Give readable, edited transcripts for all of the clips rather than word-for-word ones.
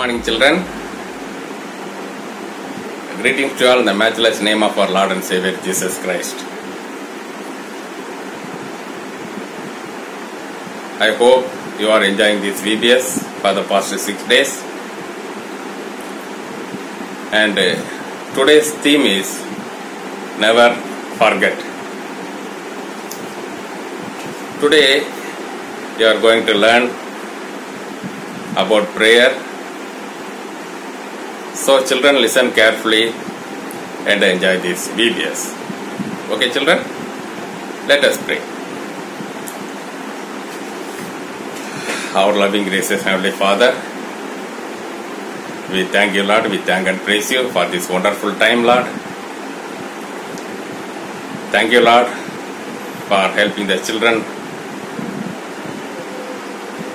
morning, children. Greetings to all in the matchless name of our Lord and Savior Jesus Christ. I hope you are enjoying this VBS for the past 6 days. And today's theme is Never Forget. Today you are going to learn about prayer. So children, listen carefully and enjoy this VBS. Okay children, let us pray. Our loving gracious Heavenly Father, we thank you Lord, we thank and praise you for this wonderful time Lord. Thank you Lord for helping the children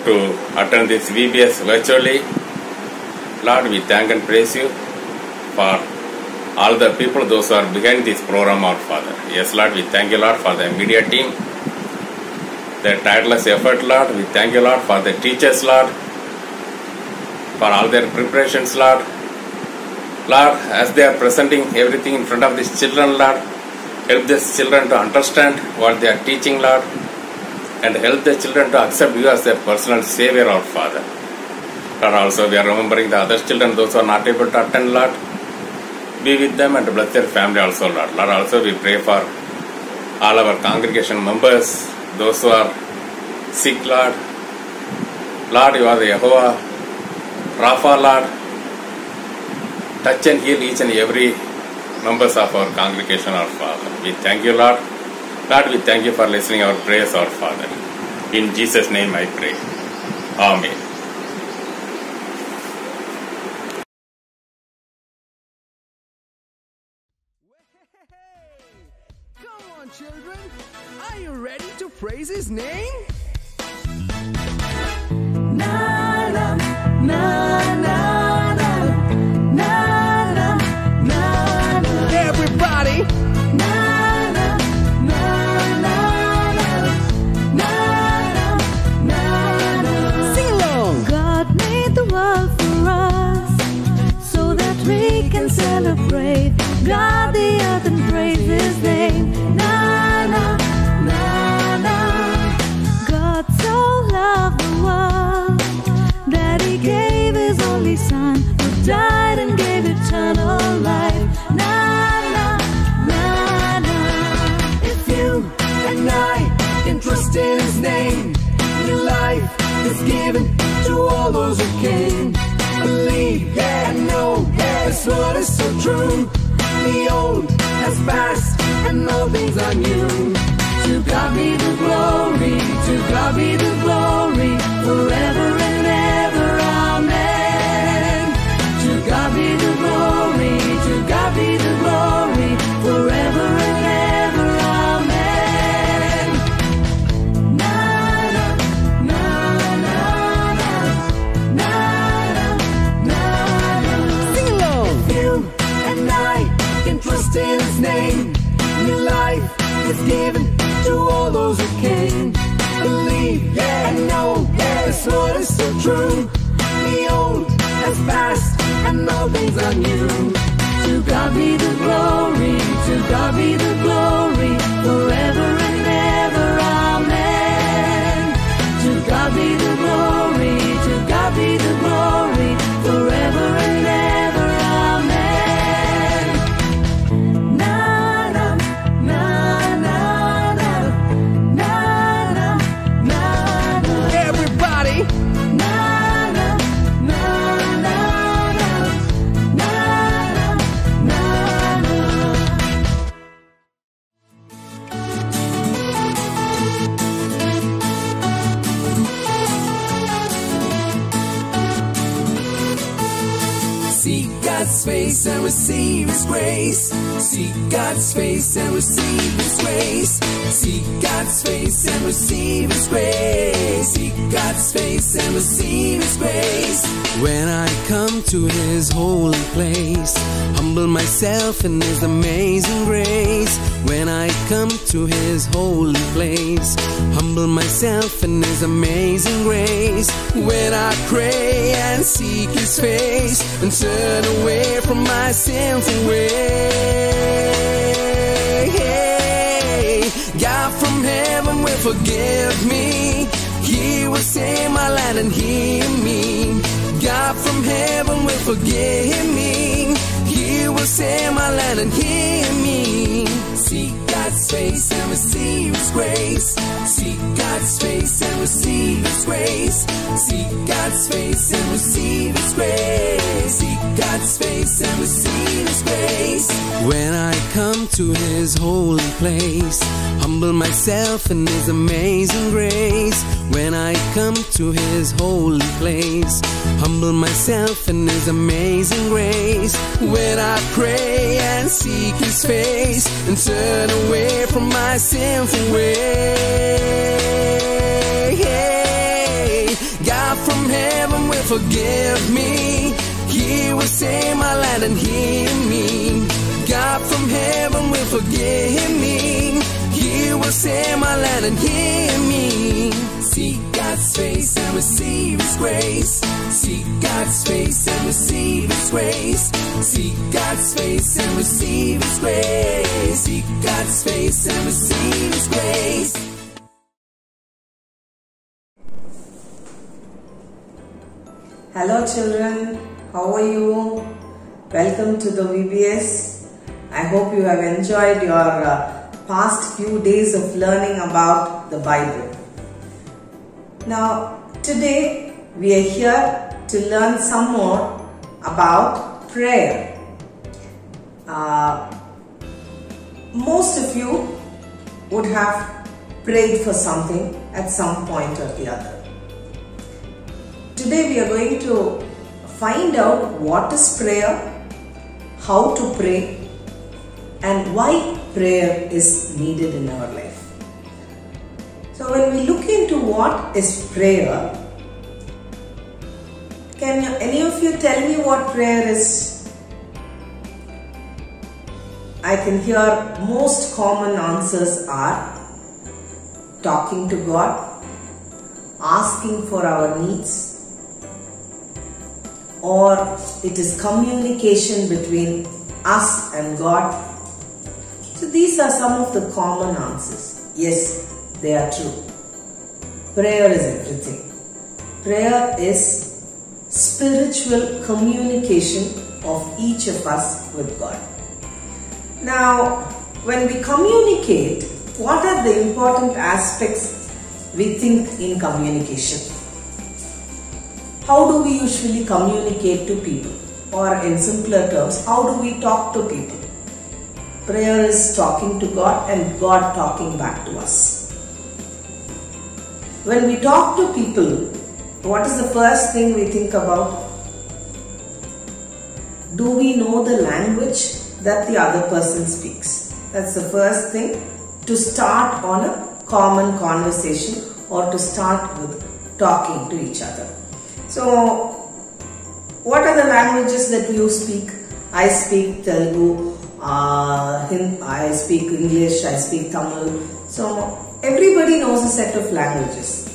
to attend this VBS virtually. Lord, we thank and praise you for all the people, those who are behind this program, our Father. Yes, Lord, we thank you, Lord, for the media team, their tireless effort, Lord. We thank you, Lord, for the teachers, Lord, for all their preparations, Lord. Lord, as they are presenting everything in front of these children, Lord, help these children to understand what they are teaching, Lord, and help the children to accept you as their personal Savior, our Father. Lord, also we are remembering the other children, those who are not able to attend, Lord. Be with them and bless their family also, Lord. Lord, also we pray for all our congregation members, those who are sick, Lord. Lord, you are the Jehovah Rapha, Lord. Touch and heal each and every members of our congregation, our Father. We thank you, Lord. Lord, we thank you for listening our prayers, our Father. In Jesus' name I pray. Amen. Come on, children. Are you ready to praise His name? Na na na na na na na na na. Everybody. Celebrate God the earth and praise His name. Na na na na. God so loved the world that He gave His only Son, who died and gave eternal life. Na na na na. If you and I can trust in His name, new life is given to all those who came. Believe, yeah, know, yeah, this word is so true. The old has passed and all things are new. To God be the glory, to God be the glory, forever and ever, amen. To God be the glory, to God be the glory, forever and ever, amen. Na na na na na na na. Sing along. If you and I can trust in His name, new life is given to all those who came. Believe, yeah, know, yeah, this word is so true. The old has passed and all things are new. To God be the glory, to God be the glory, forever and ever, amen. To God be the glory, to God be the glory, forever and ever, amen. Na na na na na na na na. Everybody. Na na na na na na na na. Seek God's face and receive His grace. Seek God's face and receive His grace. Seek God's face and receive His grace. Seek God's face and receive His grace. When I come to His holy place, humble myself in His amazing grace. when I come to His holy place. Humble myself in His amazing grace, when I pray and seek His face, and turn away from my sinful way. God from heaven will forgive me, He will save my land and heal me. God from heaven will forgive me, He will save my land and heal me. Seek God's face and receive His grace. Seek God's face and receive His grace. Seek God's face and receive His grace. Seek God's face and receive His grace. When I come to His holy place, humble myself in His amazing grace. When I come to His holy place, humble myself in His amazing grace. When I pray and seek His face, and turn away from my sinful way. God from heaven will forgive me, He will save my land and heal me. God from heaven will forgive me, He will save my land and heal me. Seek God's face and receive His grace. Seek God's face and receive His grace. Seek God's face and receive His grace. Seek God's face and receive His grace. Hello children, how are you? Welcome to the VBS. I hope you have enjoyed your past few days of learning about the Bible. Now today we are here to learn some more about prayer. Most of you would have prayed for something at some point or the other. Today we are going to find out what is prayer, how to pray, and why prayer is needed in our life. So when we look into what is prayer, can any of you tell me what prayer is? I can hear most common answers are talking to God, asking for our needs, or it is communication between us and God. So these are some of the common answers. Yes, they are true. Prayer is everything. Prayer is spiritual communication of each of us with God. Now, when we communicate, what are the important aspects we think in communication? How do we usually communicate to people? Or in simpler terms, how do we talk to people? Prayer is talking to God and God talking back to us. When we talk to people, what is the first thing we think about? Do we know the language that the other person speaks? That's the first thing to start on a common conversation or to start with talking to each other. So, what are the languages that you speak? I speak Telugu, I speak English, I speak Tamil. So, everybody knows a set of languages.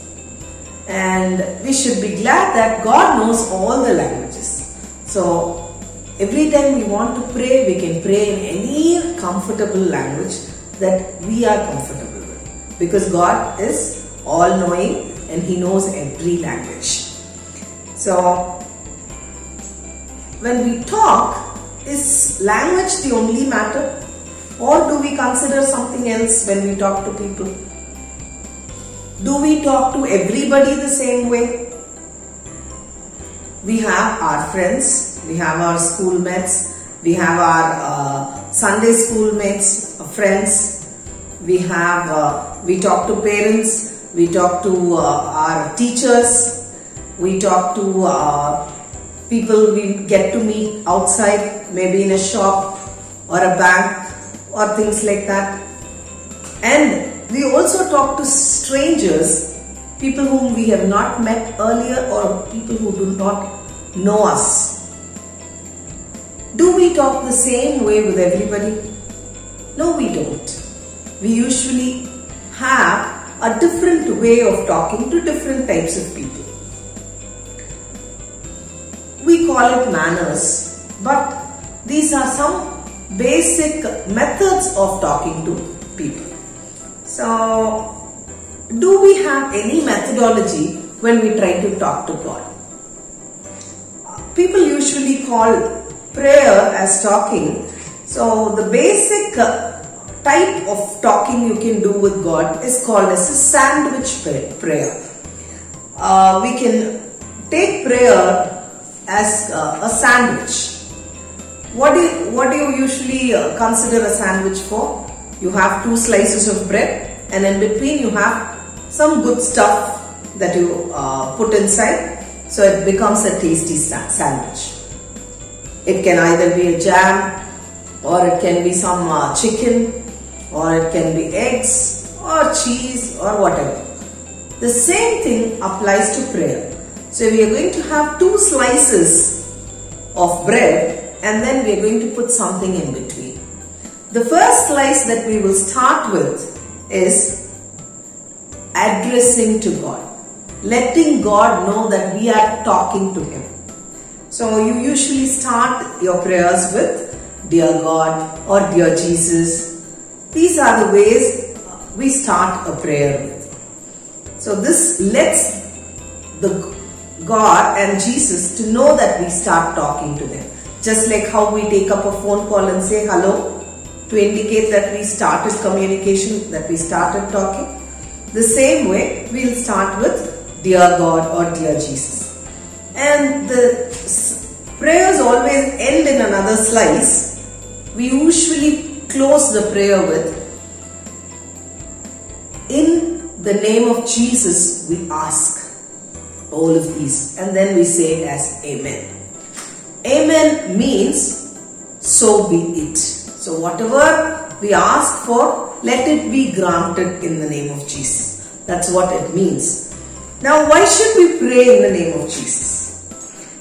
And we should be glad that God knows all the languages. So, every time we want to pray, we can pray in any comfortable language that we are comfortable with. Because God is all-knowing and He knows every language. So, when we talk, is language the only matter? Or do we consider something else when we talk to people? Do we talk to everybody the same way? We have our friends, we have our schoolmates, we have our Sunday schoolmates, friends, we talk to parents, we talk to our teachers, we talk to people we get to meet outside, maybe in a shop or a bank or things like that. And we also talk to strangers, people whom we have not met earlier or people who do not know us. Do we talk the same way with everybody? No, we don't. We usually have a different way of talking to different types of people. We call it manners, but these are some basic methods of talking to people. So, do we have any methodology when we try to talk to God? People usually call prayer as talking. So, the basic type of talking you can do with God is called as a sandwich prayer. We can take prayer as a sandwich. What do you usually consider a sandwich for? You have 2 slices of bread, and in between you have some good stuff that you put inside, so it becomes a tasty sandwich. It can either be a jam, or it can be some chicken, or it can be eggs or cheese or whatever. The same thing applies to prayer. So we are going to have 2 slices of bread, and then we are going to put something in between. The first slice that we will start with is addressing to God, letting God know that we are talking to Him. So you usually start your prayers with Dear God or Dear Jesus. These are the ways we start a prayer with. So this lets the God and Jesus to know that we start talking to them. Just like how we take up a phone call and say hello to indicate that we started communication, that we started talking. The same way we'll start with Dear God or Dear Jesus. And the prayers always end in another slice. We usually close the prayer with, in the name of Jesus we ask all of these, and then we say it as Amen. Amen means so be it. So whatever we ask for, let it be granted in the name of Jesus. That's what it means. Now, why should we pray in the name of Jesus?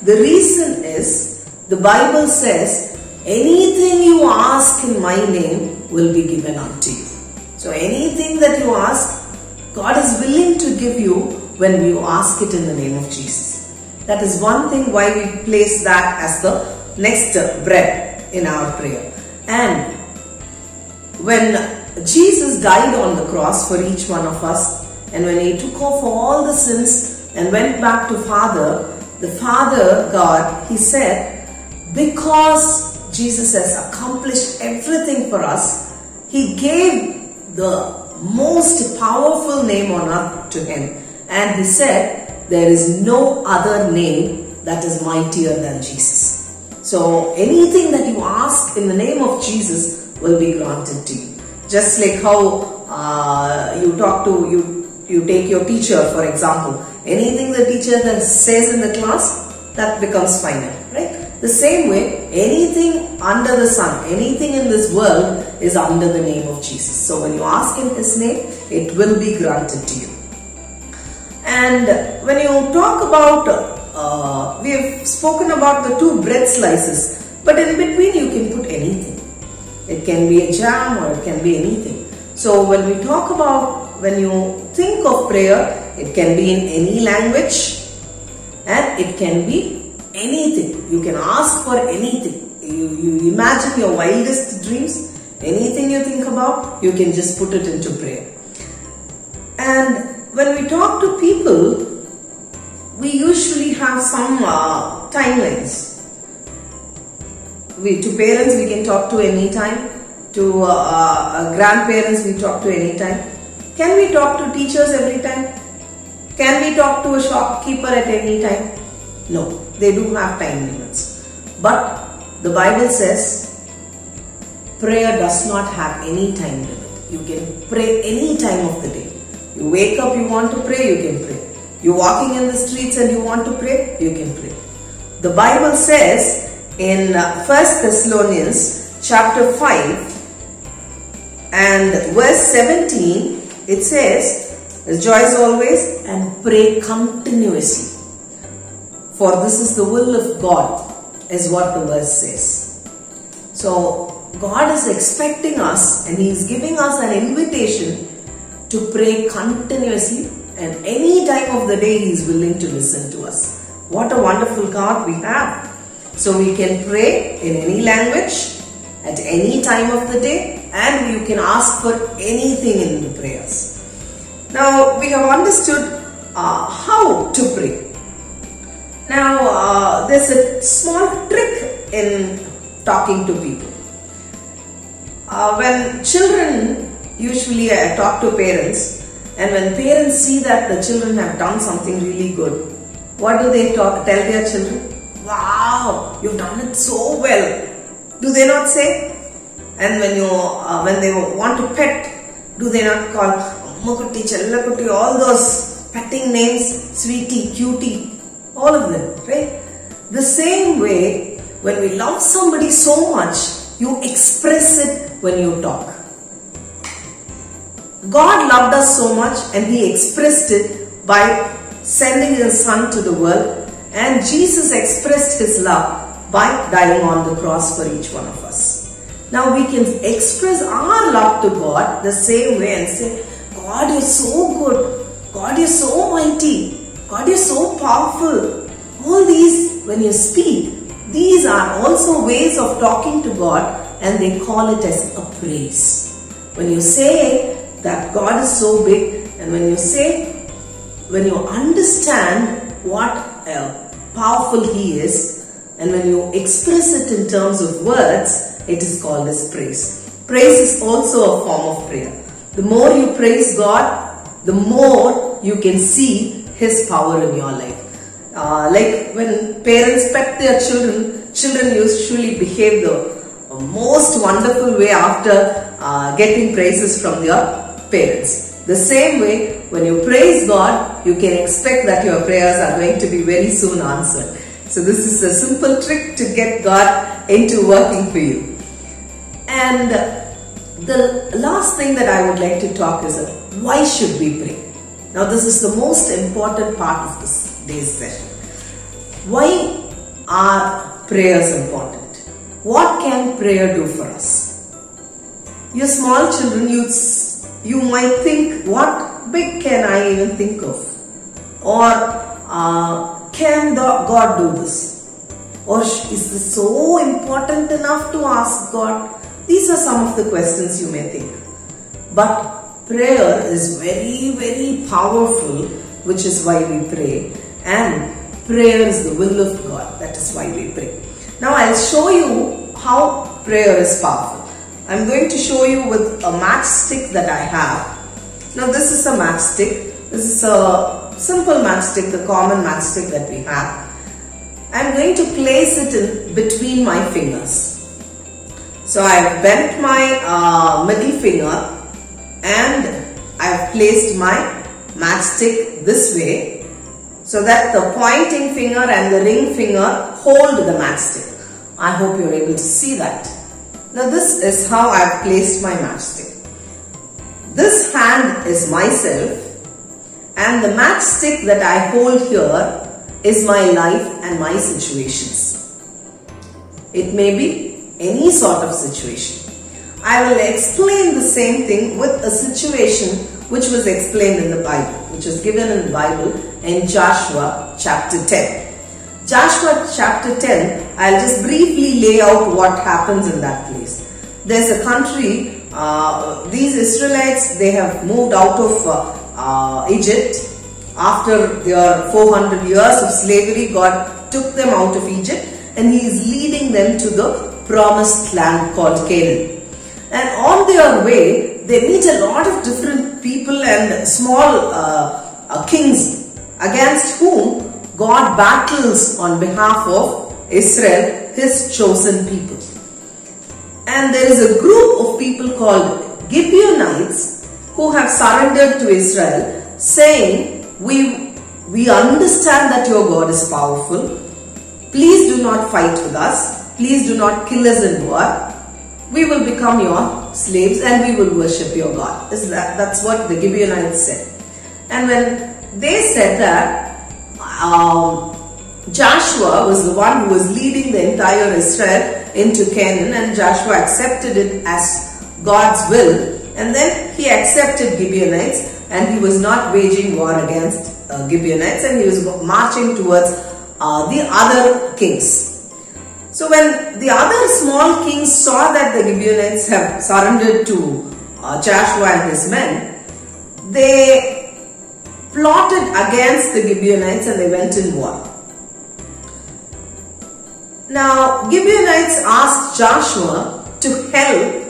The reason is, the Bible says, anything you ask in my name will be given unto you. So anything that you ask, God is willing to give you when you ask it in the name of Jesus. That is one thing why we place that as the next bread in our prayer. And when Jesus died on the cross for each one of us, and when He took off all the sins and went back to Father, the Father God, He said, because Jesus has accomplished everything for us, He gave the most powerful name on earth to Him. And He said, there is no other name that is mightier than Jesus. So anything that you ask in the name of Jesus will be granted to you. Just like how you take your teacher, for example. Anything the teacher that says in the class, that becomes final, right? The same way, anything under the sun, anything in this world is under the name of Jesus. So when you ask in His name, it will be granted to you. And when you talk about, we have spoken about the 2 bread slices, but in between you can put anything. It can be a jam or it can be anything. So when we talk about, when you think of prayer, it can be in any language and it can be anything. You can ask for anything. You imagine your wildest dreams, anything you think about, you can just put it into prayer. And when we talk to people, we usually have some timelines. To parents we can talk to any time. To grandparents we talk to any time. Can we talk to teachers every time? Can we talk to a shopkeeper at any time? No, they do have time limits. But the Bible says prayer does not have any time limit. You can pray any time of the day. You wake up, you want to pray, you can pray. You're walking in the streets and you want to pray, you can pray. The Bible says in 1 Thessalonians chapter 5 and verse 17, it says, rejoice always and pray continuously. For this is the will of God, is what the verse says. So God is expecting us and He is giving us an invitation to pray continuously, and any time of the day He is willing to listen to us. What a wonderful God we have. So we can pray in any language at any time of the day, and you can ask for anything in the prayers. Now we have understood how to pray. Now there's a small trick in talking to people. When children, usually I talk to parents, and when parents see that the children have done something really good, what do they tell their children? Wow, you've done it so well. Do they not say? And when they want to pet, do they not call Ammakutti, Chellakutti, all those petting names, sweetie, cutie, all of them, right? The same way, when we love somebody so much, you express it when you talk. God loved us so much, and He expressed it by sending His Son to the world, and Jesus expressed His love by dying on the cross for each one of us. Now we can express our love to God the same way and say, God, you're so good. God, you're so mighty. God, you're so powerful. All these, when you speak, these are also ways of talking to God, and they call it as a praise. When you say that God is so big, and when you understand what powerful He is, and when you express it in terms of words, it is called as praise. Praise is also a form of prayer. The more you praise God, the more you can see His power in your life. Like when parents pet their children usually behave the most wonderful way after getting praises from their parents. The same way, when you praise God, you can expect that your prayers are going to be very soon answered. So this is a simple trick to get God into working for you. And the last thing that I would like to talk is why should we pray? Now this is the most important part of this day's session. Why are prayers important? What can prayer do for us? You small children, you might think, what big can I even think of? Or can God do this? Or is this so important enough to ask God? These are some of the questions you may think. But prayer is very, very powerful, which is why we pray. And prayer is the will of God. That is why we pray. Now I'll show you how prayer is powerful. I'm going to show you with a matchstick that I have. Now this is a matchstick. This is a simple matchstick, the common matchstick that we have. I'm going to place it in between my fingers. So I've bent my middle finger and I've placed my matchstick this way so that the pointing finger and the ring finger hold the matchstick. I hope you're able to see that. Now this is how I've placed my matchstick. This hand is myself, and the matchstick that I hold here is my life and my situations. It may be any sort of situation. I will explain the same thing with a situation which was explained in the Bible, which is given in the Bible in Joshua chapter 10. Joshua chapter 10, I'll just briefly lay out what happens in that place. There's a country, these Israelites, they have moved out of Egypt. After their 400 years of slavery, God took them out of Egypt and He is leading them to the promised land called Canaan. And on their way, they meet a lot of different people and small kings against whom God battles on behalf of Israel, His chosen people. And there is a group of people called Gibeonites who have surrendered to Israel, saying, we understand that your God is powerful. Please do not fight with us. Please do not kill us in war. We will become your slaves and we will worship your God. That's what the Gibeonites said. And when they said that, Joshua was the one who was leading the entire Israel into Canaan, and Joshua accepted it as God's will, and then he accepted Gibeonites, and he was not waging war against Gibeonites, and he was marching towards the other kings. So when the other small kings saw that the Gibeonites have surrendered to Joshua and his men, they plotted against the Gibeonites and they went in war. Now, Gibeonites asked Joshua to help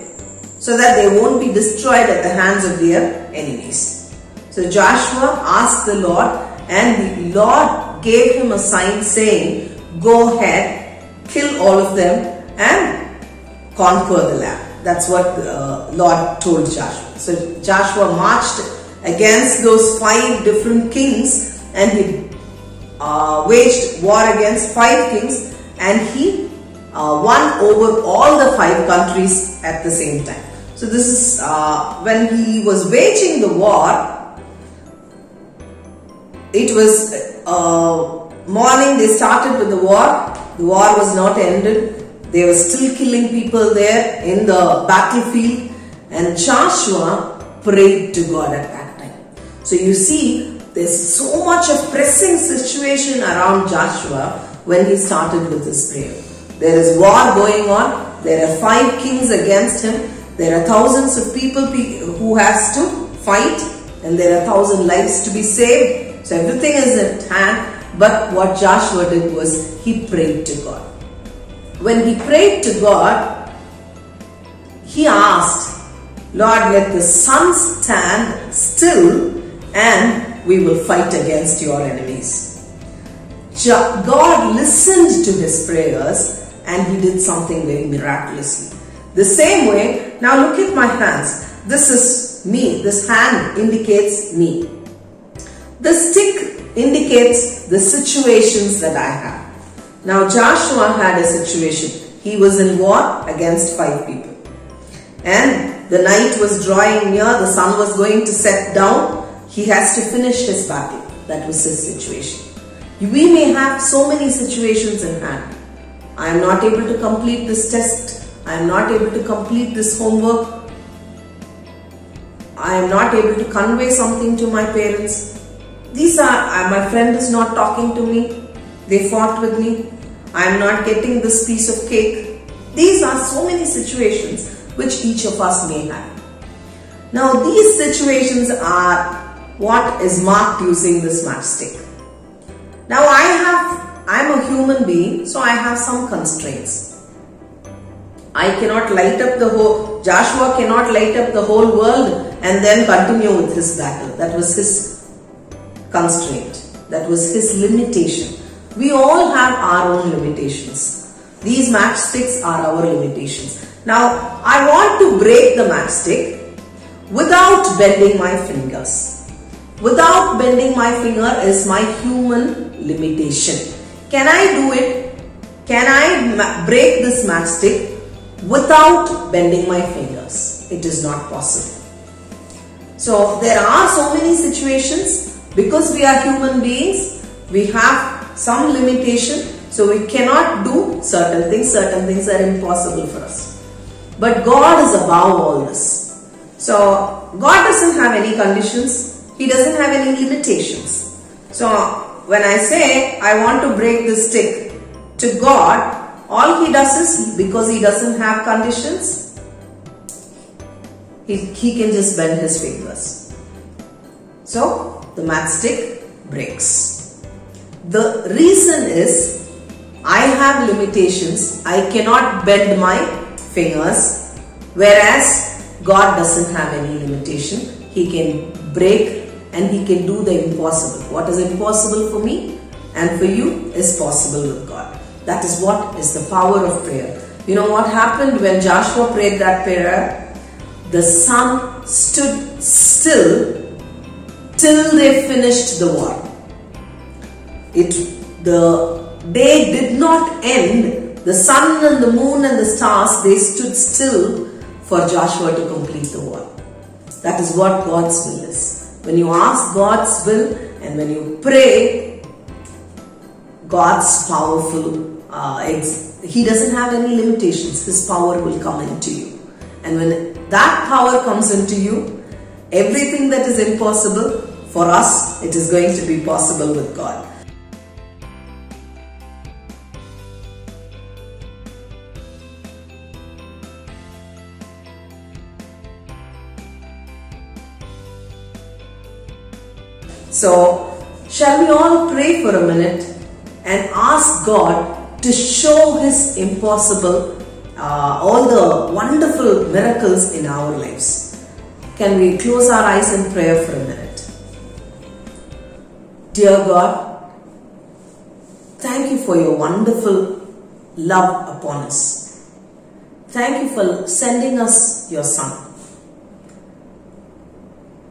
so that they won't be destroyed at the hands of their enemies. So Joshua asked the Lord, and the Lord gave him a sign saying, go ahead, kill all of them and conquer the land. That's what the Lord told Joshua. So Joshua marched against those 5 different kings, and he waged war against 5 kings, and he won over all the 5 countries at the same time. So this is when he was waging the war. It was morning, they started with the war. The war was not ended. They were still killing people there in the battlefield, and Joshua prayed to God at that time. So you see, there's so much of pressing situation around Joshua when he started with his prayer. There is war going on. There are 5 kings against him. There are thousands of people who has to fight, and there are 1,000 lives to be saved. So everything is at hand. But what Joshua did was he prayed to God. When he prayed to God, he asked, Lord, let the sun stand still and we will fight against your enemies. God listened to his prayers and he did something very miraculously. The same way, now look at my hands. This is me. This hand indicates me. The stick indicates the situations that I have. Now Joshua had a situation. He was in war against 5 people. And the night was drawing near. The sun was going to set down. He has to finish his battle. That was his situation. We may have so many situations in hand. I am not able to complete this test. I am not able to complete this homework. I am not able to convey something to my parents. These are, my friend is not talking to me. They fought with me. I am not getting this piece of cake. These are so many situations which each of us may have. Now these situations are what is marked using this matchstick. Now I am a human being, so I have some constraints. I cannot light up the whole, Joshua cannot light up the whole world and then continue with his battle. That was his constraint. That was his limitation. We all have our own limitations. These matchsticks are our limitations. Now I want to break the matchstick without bending my fingers. Without bending my finger is my human limitation. Can I do it? Can I break this matchstick without bending my fingers? It is not possible. So there are so many situations, because we are human beings, we have some limitation, so we cannot do certain things are impossible for us. But God is above all this. So God doesn't have any conditions, He doesn't have any limitations. So when I say I want to break this stick to God, all He does is, because He doesn't have conditions, He can just bend His fingers. So the matchstick breaks. The reason is I have limitations. I cannot bend my fingers, whereas God doesn't have any limitation. He can break and He can do the impossible. What is impossible for me and for you is possible with God. That is what is the power of prayer. You know what happened when Joshua prayed that prayer? The sun stood still till they finished the war. The day did not end. The sun and the moon and the stars, they stood still for Joshua to complete the war. That is what God's will is. When you ask God's will and when you pray, God's powerful, He doesn't have any limitations. His power will come into you. And when that power comes into you, everything that is impossible for us, it is going to be possible with God. So, shall we all pray for a minute and ask God to show His impossible, all the wonderful miracles in our lives? Can we close our eyes in prayer for a minute? Dear God, thank you for your wonderful love upon us. Thank you for sending us your Son.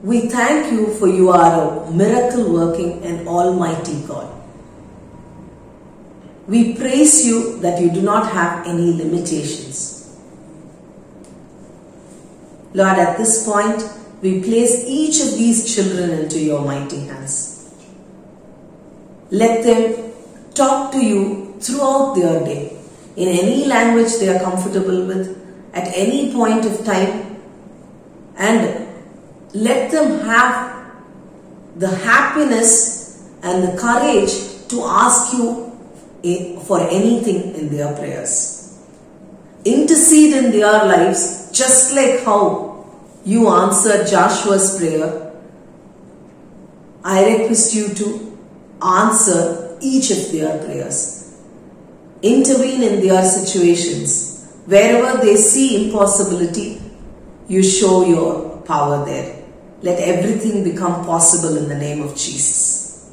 We thank you for you are a miracle working and almighty God. We praise you that you do not have any limitations. Lord, at this point, we place each of these children into your mighty hands. Let them talk to you throughout their day, in any language they are comfortable with, at any point of time, and let them have the happiness and the courage to ask you for anything in their prayers. Intercede in their lives just like how you answered Joshua's prayer. I request you to answer each of their prayers. Intervene in their situations. Wherever they see impossibility, you show your power there. Let everything become possible in the name of Jesus.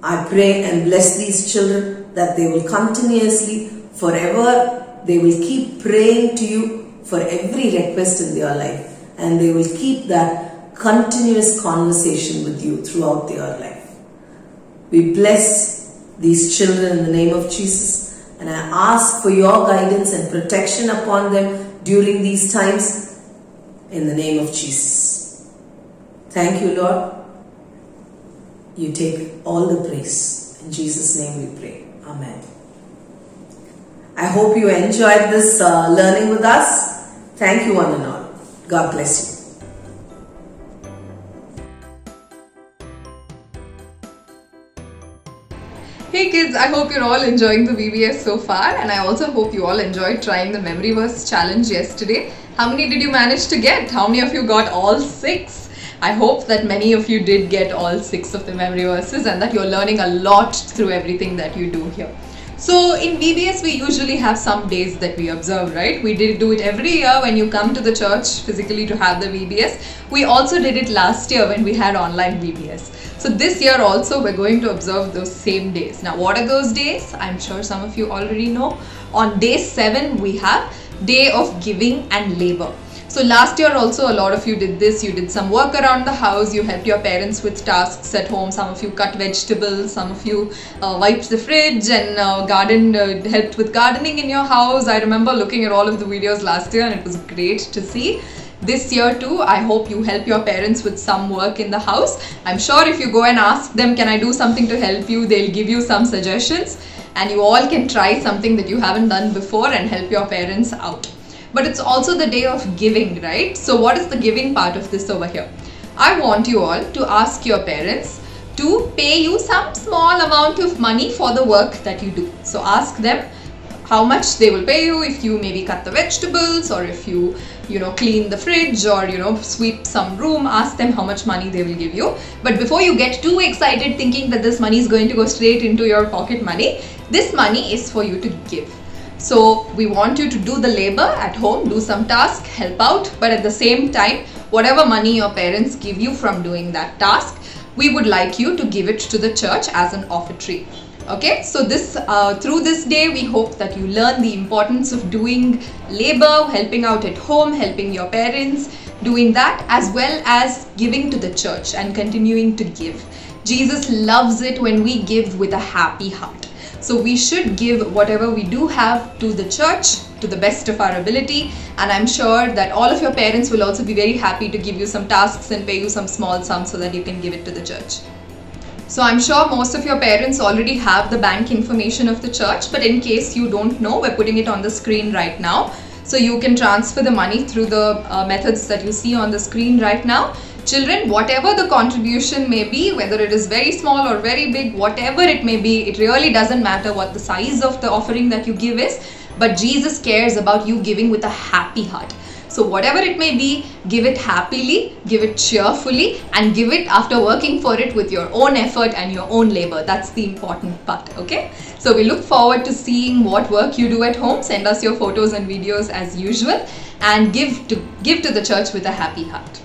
I pray and bless these children that they will continuously, forever, they will keep praying to you for every request in their life, and they will keep that continuous conversation with you throughout their life. We bless these children in the name of Jesus, and I ask for your guidance and protection upon them during these times in the name of Jesus. Thank you, Lord. You take all the praise. In Jesus' name we pray. Amen. I hope you enjoyed this learning with us. Thank you one and all. God bless you. Hey kids, I hope you're all enjoying the VBS so far, and I also hope you all enjoyed trying the memory verse challenge yesterday. How many did you manage to get? How many of you got all 6? I hope that many of you did get all 6 of the memory verses and that you're learning a lot through everything that you do here. So in VBS we usually have some days that we observe, right? We did do it every year when you come to the church physically to have the VBS. We also did it last year when we had online VBS. So this year also we're going to observe those same days. Now what are those days? I'm sure some of you already know. On day 7 we have Day of Giving and Labor. So last year also a lot of you did this. You did some work around the house, you helped your parents with tasks at home, some of you cut vegetables, some of you wiped the fridge and helped with gardening in your house. I remember looking at all of the videos last year and it was great to see. This year too, I hope you help your parents with some work in the house. I'm sure if you go and ask them, can I do something to help you, they'll give you some suggestions, and you all can try something that you haven't done before and help your parents out. But it's also the day of giving, right? So what is the giving part of this over here? I want you all to ask your parents to pay you some small amount of money for the work that you do. So ask them how much they will pay you if you maybe cut the vegetables, or if you clean the fridge, or sweep some room. Ask them how much money they will give you. But before you get too excited thinking that this money is going to go straight into your pocket money, this money is for you to give. So we want you to do the labor at home, do some task, help out, but at the same time, whatever money your parents give you from doing that task, we would like you to give it to the church as an offertory. Okay, so through this day, we hope that you learn the importance of doing labor, helping out at home, helping your parents, doing that, as well as giving to the church and continuing to give. Jesus loves it when we give with a happy heart. So we should give whatever we do have to the church to the best of our ability, and I'm sure that all of your parents will also be very happy to give you some tasks and pay you some small sums so that you can give it to the church. So I'm sure most of your parents already have the bank information of the church, but in case you don't know, we're putting it on the screen right now. So you can transfer the money through the methods that you see on the screen right now. Children, whatever the contribution may be, whether it is very small or very big, whatever it may be, it really doesn't matter what the size of the offering that you give is, but Jesus cares about you giving with a happy heart. So whatever it may be, give it happily, give it cheerfully, and give it after working for it with your own effort and your own labor. That's the important part, okay? So we look forward to seeing what work you do at home. Send us your photos and videos as usual, and give to the church with a happy heart.